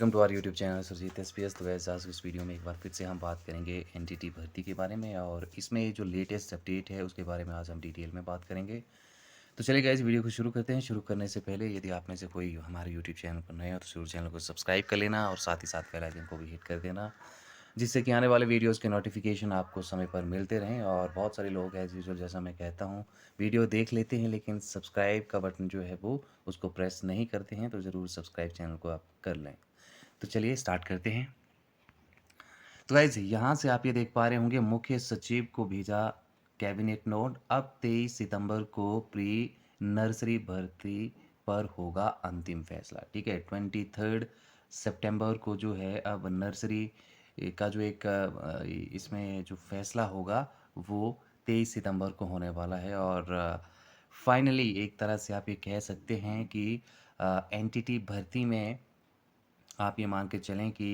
Welcome to our YouTube channel Surjeet SPS. तो वैसे आज इस वीडियो में एक बार फिर से हम बात करेंगे एनटीटी भर्ती के बारे में और इसमें जो लेटेस्ट अपडेट है उसके बारे में आज हम डिटेल में बात करेंगे। तो चलिए गाइस वीडियो को शुरू करते हैं। शुरू करने से पहले यदि आप में से कोई हमारे यूट्यूब चैनल पर नए हो तो जरूर चैनल को सब्सक्राइब कर लेना और साथ ही साथ बेल आइकन को भी हिट कर देना, जिससे कि आने वाले वीडियोस के नोटिफिकेशन आपको समय पर मिलते रहें। और बहुत सारे लोग एज़ यूजुअल जैसा मैं कहता हूँ वीडियो देख लेते हैं लेकिन सब्सक्राइब का बटन जो है वो उसको प्रेस नहीं करते हैं, तो ज़रूर सब्सक्राइब चैनल को आप कर लें। तो चलिए स्टार्ट करते हैं। तो गाइज यहाँ से आप ये देख पा रहे होंगे मुख्य सचिव को भेजा कैबिनेट नोट, अब 23 सितंबर को प्री नर्सरी भर्ती पर होगा अंतिम फैसला। ठीक है, 23 सितंबर को जो है अब नर्सरी का जो एक इसमें जो फैसला होगा वो 23 सितंबर को होने वाला है। और फाइनली एक तरह से आप ये कह सकते हैं कि एनटीटी भर्ती में आप ये मान के चलें कि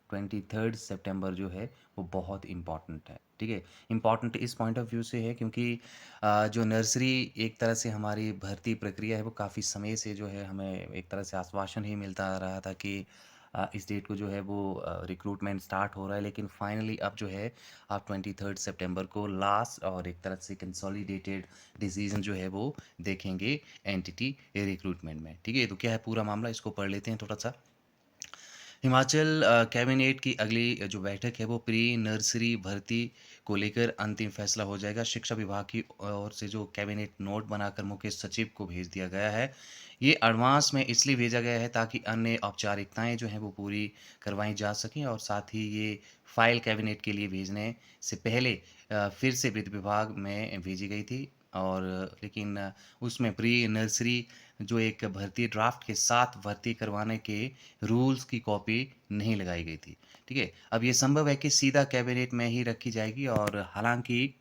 23 सितंबर जो है वो बहुत इम्पॉर्टेंट है। ठीक है, इम्पॉर्टेंट इस पॉइंट ऑफ व्यू से है क्योंकि जो नर्सरी एक तरह से हमारी भर्ती प्रक्रिया है वो काफ़ी समय से जो है हमें एक तरह से आश्वासन ही मिलता आ रहा था कि इस डेट को जो है वो रिक्रूटमेंट स्टार्ट हो रहा है, लेकिन फाइनली अब जो है आप 23 सितंबर को लास्ट और एक तरह से कंसोलिडेटेड डिसीजन जो है वो देखेंगे एनटीटी रिक्रूटमेंट में। ठीक है, तो क्या है पूरा मामला, इसको पढ़ लेते हैं थोड़ा सा। हिमाचल कैबिनेट की अगली जो बैठक है वो प्री नर्सरी भर्ती को लेकर अंतिम फैसला हो जाएगा। शिक्षा विभाग की ओर से जो कैबिनेट नोट बनाकर मुख्य सचिव को भेज दिया गया है, ये एडवांस में इसलिए भेजा गया है ताकि अन्य औपचारिकताएं जो हैं वो पूरी करवाई जा सकें और साथ ही ये फाइल कैबिनेट के लिए भेजने से पहले फिर से वित्त विभाग में भेजी गई थी। और लेकिन उसमें प्री नर्सरी जो एक भर्ती ड्राफ्ट के साथ भर्ती करवाने के रूल्स की कॉपी नहीं लगाई गई थी। ठीक है, अब ये संभव है कि सीधा कैबिनेट में ही रखी जाएगी। और हालांकि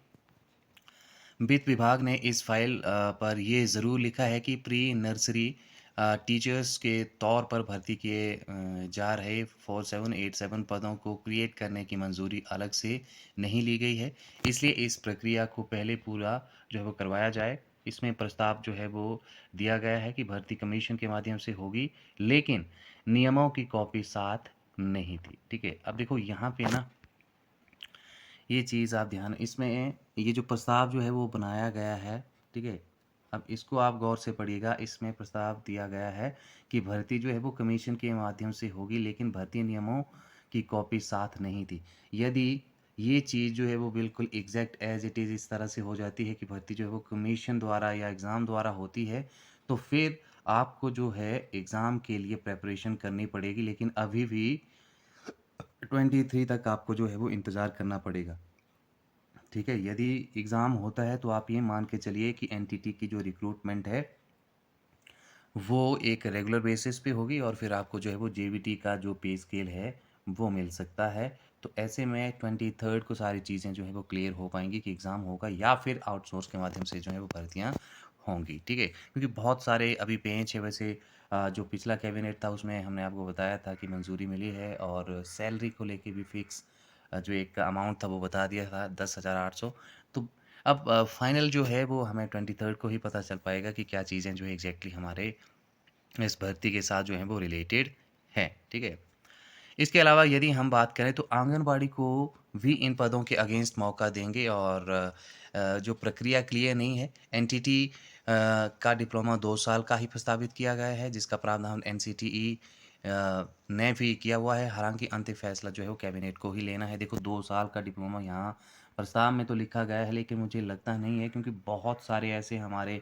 वित्त विभाग ने इस फाइल पर ये ज़रूर लिखा है कि प्री नर्सरी टीचर्स के तौर पर भर्ती किए जा रहे 4787 पदों को क्रिएट करने की मंजूरी अलग से नहीं ली गई है, इसलिए इस प्रक्रिया को पहले पूरा जो है वो करवाया जाए। इसमें प्रस्ताव जो है वो दिया गया है कि भर्ती कमीशन के माध्यम से होगी, लेकिन नियमों की कॉपी साथ नहीं थी। ठीक है, अब देखो यहाँ पे ना ये चीज़ आप ध्यान, इसमें ये जो प्रस्ताव जो है वो बनाया गया है। ठीक है, अब इसको आप गौर से पढ़िएगा। इसमें प्रस्ताव दिया गया है कि भर्ती जो है वो कमीशन के माध्यम से होगी, लेकिन भर्ती नियमों की कॉपी साथ नहीं थी। यदि ये चीज़ जो है वो बिल्कुल एग्जैक्ट एज इट इज़ इस तरह से हो जाती है कि भर्ती जो है वो कमीशन द्वारा या एग्ज़ाम द्वारा होती है, तो फिर आपको जो है एग्ज़ाम के लिए प्रेपरेशन करनी पड़ेगी, लेकिन अभी भी 23 तक आपको जो है वो इंतज़ार करना पड़ेगा। ठीक है, यदि एग्ज़ाम होता है तो आप ये मान के चलिए कि एनटीटी की जो रिक्रूटमेंट है वो एक रेगुलर बेसिस पे होगी और फिर आपको जो है वो जेवीटी का जो पे स्केल है वो मिल सकता है। तो ऐसे में 23 को सारी चीज़ें जो है वो क्लियर हो पाएंगी कि एग्ज़ाम होगा या फिर आउटसोर्स के माध्यम से जो है वो भर्तियाँ होंगी। ठीक है, क्योंकि बहुत सारे अभी पेंच है। वैसे जो पिछला कैबिनेट था उसमें हमने आपको बताया था कि मंजूरी मिली है और सैलरी को लेके भी फिक्स जो एक अमाउंट था वो बता दिया था 10,800। तो अब फाइनल जो है वो हमें 23 को ही पता चल पाएगा कि क्या चीज़ें जो है एग्जैक्टली हमारे इस भर्ती के साथ जो है वो रिलेटेड है। ठीक है, इसके अलावा यदि हम बात करें तो आंगनबाड़ी को भी इन पदों के अगेंस्ट मौका देंगे। और जो प्रक्रिया क्लियर नहीं है, एनटीटी का डिप्लोमा 2 साल का ही प्रस्तावित किया गया है, जिसका प्रावधान एनसीटीई ने भी किया हुआ है। हालांकि अंतिम फैसला जो है वो कैबिनेट को ही लेना है। देखो 2 साल का डिप्लोमा यहाँ प्रस्ताव में तो लिखा गया है, लेकिन मुझे लगता नहीं है क्योंकि बहुत सारे ऐसे हमारे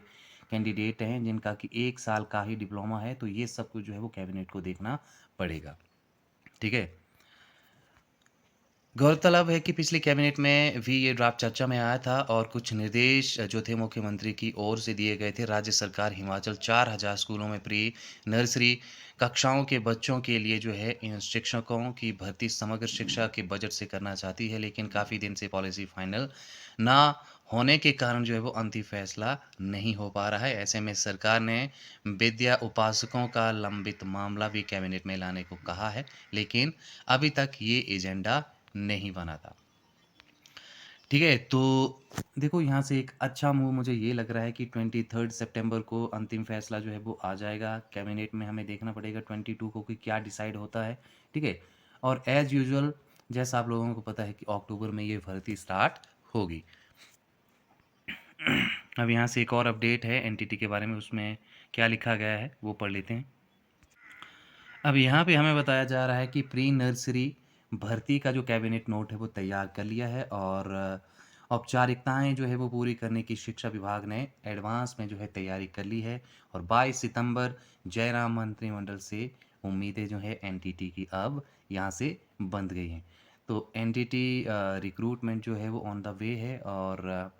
कैंडिडेट हैं जिनका कि 1 साल का ही डिप्लोमा है, तो ये सब कुछ जो है वो कैबिनेट को देखना पड़ेगा। ठीक है, गौरतलब है कि पिछली कैबिनेट में भी ये ड्राफ्ट चर्चा में आया था और कुछ निर्देश जो थे मुख्यमंत्री की ओर से दिए गए थे। राज्य सरकार हिमाचल 4000 स्कूलों में प्री नर्सरी कक्षाओं के बच्चों के लिए जो है इन शिक्षकों की भर्ती समग्र शिक्षा के बजट से करना चाहती है, लेकिन काफ़ी दिन से पॉलिसी फाइनल ना होने के कारण जो है वो अंतिम फैसला नहीं हो पा रहा है। ऐसे में सरकार ने विद्या उपासकों का लंबित मामला भी कैबिनेट में लाने को कहा है, लेकिन अभी तक ये एजेंडा नहीं बना था। ठीक है, तो देखो यहाँ से एक अच्छा मूव मुझे ये लग रहा है कि 23 सितंबर को अंतिम फैसला जो है वो आ जाएगा। कैबिनेट में हमें देखना पड़ेगा 22 को कि क्या डिसाइड होता है, ठीक है? और एज़ यूजुअल जैसा आप लोगों को पता है कि अक्टूबर में ये भर्ती स्टार्ट होगी। अब यहाँ से एक और अपडेट है एनटीटी के बारे में, उसमें क्या लिखा गया है वो पढ़ लेते हैं। अब यहाँ पे हमें बताया जा रहा है कि प्री नर्सरी भर्ती का जो कैबिनेट नोट है वो तैयार कर लिया है और औपचारिकताएं जो है वो पूरी करने की शिक्षा विभाग ने एडवांस में जो है तैयारी कर ली है। और 22 सितंबर जयराम मंत्रिमंडल से उम्मीदें जो है एनटीटी की अब यहाँ से बंद गई हैं। तो एनटीटी रिक्रूटमेंट जो है वो ऑन द वे है और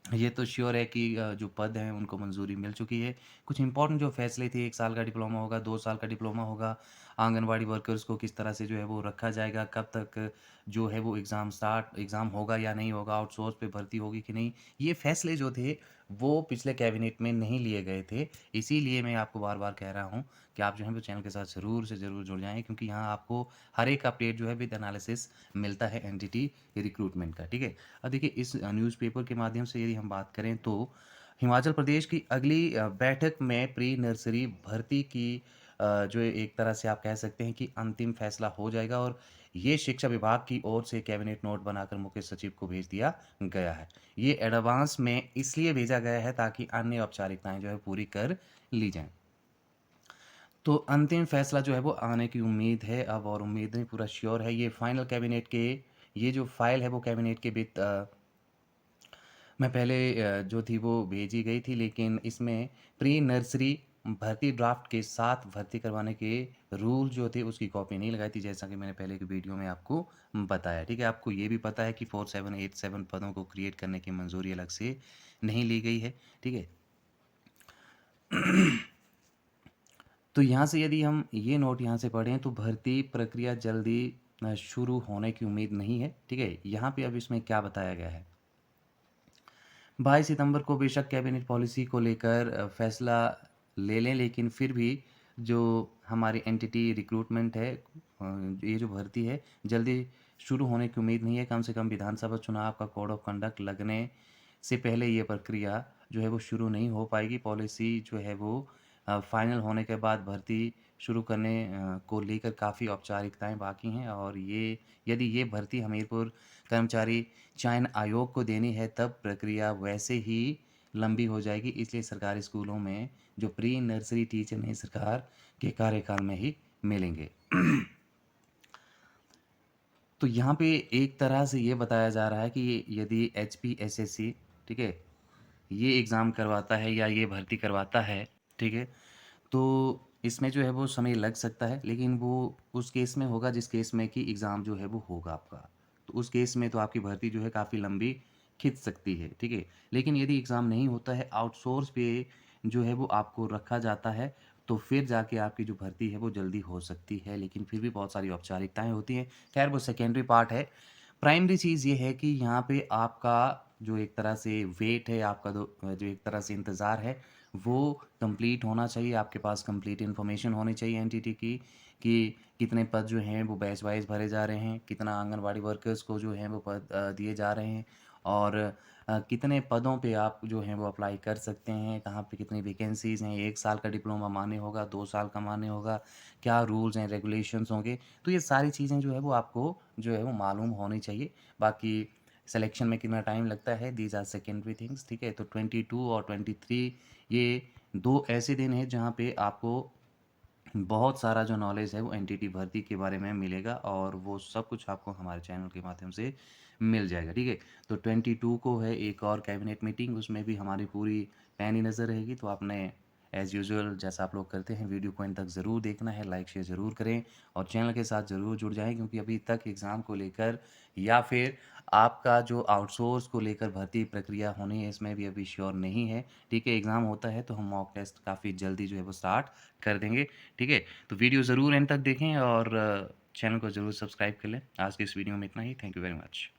ये तो श्योर है कि जो पद हैं उनको मंजूरी मिल चुकी है। कुछ इंपॉर्टेंट जो फैसले थे, 1 साल का डिप्लोमा होगा, 2 साल का डिप्लोमा होगा, आंगनवाड़ी वर्कर्स को किस तरह से जो है वो रखा जाएगा, कब तक जो है वो एग्ज़ाम होगा या नहीं होगा, आउटसोर्स पे भर्ती होगी कि नहीं, ये फैसले जो थे वो पिछले कैबिनेट में नहीं लिए गए थे। इसीलिए मैं आपको बार-बार कह रहा हूँ कि आप जो है वो चैनल के साथ ज़रूर से ज़रूर जुड़ जाएँ, क्योंकि यहाँ आपको हर एक अपडेट जो है विद एनालिसिस मिलता है एनटीटी रिक्रूटमेंट का, ठीक है? अब देखिए इस न्यूज़पेपर के माध्यम से यदि हम बात करें तो हिमाचल प्रदेश की अगली बैठक में प्री नर्सरी भर्ती की जो एक तरह से आप कह सकते हैं कि अंतिम फैसला हो जाएगा और ये शिक्षा विभाग की ओर से कैबिनेट नोट बनाकर मुख्य सचिव को भेज दिया गया है। ये एडवांस में इसलिए भेजा गया है ताकि अन्य औपचारिकताएं जो है पूरी कर ली जाएं। तो अंतिम फैसला जो है वो आने की उम्मीद है अब, और उम्मीद नहीं पूरा श्योर है। ये फाइनल कैबिनेट के ये जो फाइल है वो कैबिनेट के मैं पहले जो थी वो भेजी गई थी, लेकिन इसमें प्री नर्सरी भर्ती ड्राफ्ट के साथ भर्ती करवाने के रूल जो थे उसकी कॉपी नहीं लगाई थी, जैसा कि मैंने पहले की वीडियो में आपको बताया, ठीक है? आपको ये भी पता है कि 4787 पदों को क्रिएट करने की मंजूरी अलग से नहीं ली गई है, ठीक है? तो यहाँ से यदि हम ये नोट यहाँ से पढ़ें तो भर्ती प्रक्रिया जल्दी शुरू होने की उम्मीद नहीं है, ठीक है? यहाँ पे अब इसमें क्या बताया गया है, 22 सितंबर को बेशक कैबिनेट पॉलिसी को लेकर फैसला ले लें, लेकिन फिर भी जो हमारी एंटिटी रिक्रूटमेंट है, ये जो भर्ती है जल्दी शुरू होने की उम्मीद नहीं है। कम से कम विधानसभा चुनाव का कोड ऑफ कंडक्ट लगने से पहले ये प्रक्रिया जो है वो शुरू नहीं हो पाएगी। पॉलिसी जो है वो फाइनल होने के बाद भर्ती शुरू करने को लेकर काफ़ी औपचारिकताएं बाकी हैं, और ये यदि ये भर्ती हमीरपुर कर्मचारी चयन आयोग को देनी है तब प्रक्रिया वैसे ही लंबी हो जाएगी। इसलिए सरकारी स्कूलों में जो प्री नर्सरी टीचर नई सरकार के कार्यकाल में ही मिलेंगे। तो यहाँ पे एक तरह से ये बताया जा रहा है कि यदि एचपीएसएससी, ठीक है, ये एग्ज़ाम करवाता है या ये भर्ती करवाता है, ठीक है, तो इसमें जो है वो समय लग सकता है, लेकिन वो उस केस में होगा जिस केस में कि एग्ज़ाम जो है वो होगा आपका। तो उस केस में तो आपकी भर्ती जो है काफ़ी लंबी खिंच सकती है, ठीक है? लेकिन यदि एग्ज़ाम नहीं होता है, आउटसोर्स पे जो है वो आपको रखा जाता है, तो फिर जाके आपकी जो भर्ती है वो जल्दी हो सकती है, लेकिन फिर भी बहुत सारी औपचारिकताएँ होती हैं। खैर वो सेकेंडरी पार्ट है। प्राइमरी चीज़ ये है कि यहाँ पे आपका जो एक तरह से वेट है, आपका जो एक तरह से इंतज़ार है, वो कंप्लीट होना चाहिए। आपके पास कंप्लीट इन्फॉर्मेशन होनी चाहिए एनटीटी की कि कितने पद जो हैं वो बैच वाइज़ भरे जा रहे हैं, कितना आंगनवाड़ी वर्कर्स को जो हैं वो पद दिए जा रहे हैं, और कितने पदों पे आप जो हैं वो अप्लाई कर सकते हैं, कहाँ पे कितनी वैकेंसीज़ हैं, 1 साल का डिप्लोमा मान्य होगा, 2 साल का मान्य होगा, क्या रूल्स एंड रेगुलेशंस होंगे। तो ये सारी चीज़ें जो है वो आपको जो है वो मालूम होनी चाहिए। बाकी सिलेक्शन में कितना टाइम लगता है, दीज़ आर सेकेंडरी थिंग्स, ठीक है? तो 22 और 23 ये 2 ऐसे दिन हैं जहाँ पे आपको बहुत सारा जो नॉलेज है वो एनटीटी भर्ती के बारे में मिलेगा, और वो सब कुछ आपको हमारे चैनल के माध्यम से मिल जाएगा, ठीक है? तो 22 को है एक और कैबिनेट मीटिंग, उसमें भी हमारी पूरी पैनी नज़र रहेगी। तो आपने एज़ यूजुअल जैसा आप लोग करते हैं वीडियो को एंड तक ज़रूर देखना है, लाइक शेयर ज़रूर करें और चैनल के साथ ज़रूर जुड़ जाएँ, क्योंकि अभी तक एग्ज़ाम को लेकर या फिर आपका जो आउटसोर्स को लेकर भर्ती प्रक्रिया होनी है, इसमें भी अभी श्योर नहीं है, ठीक है? एग्ज़ाम होता है तो हम मॉक टेस्ट काफ़ी जल्दी जो है वो स्टार्ट कर देंगे, ठीक है? तो वीडियो ज़रूर एंड तक देखें और चैनल को ज़रूर सब्सक्राइब कर लें। आज की इस वीडियो में इतना ही। Thank you very much.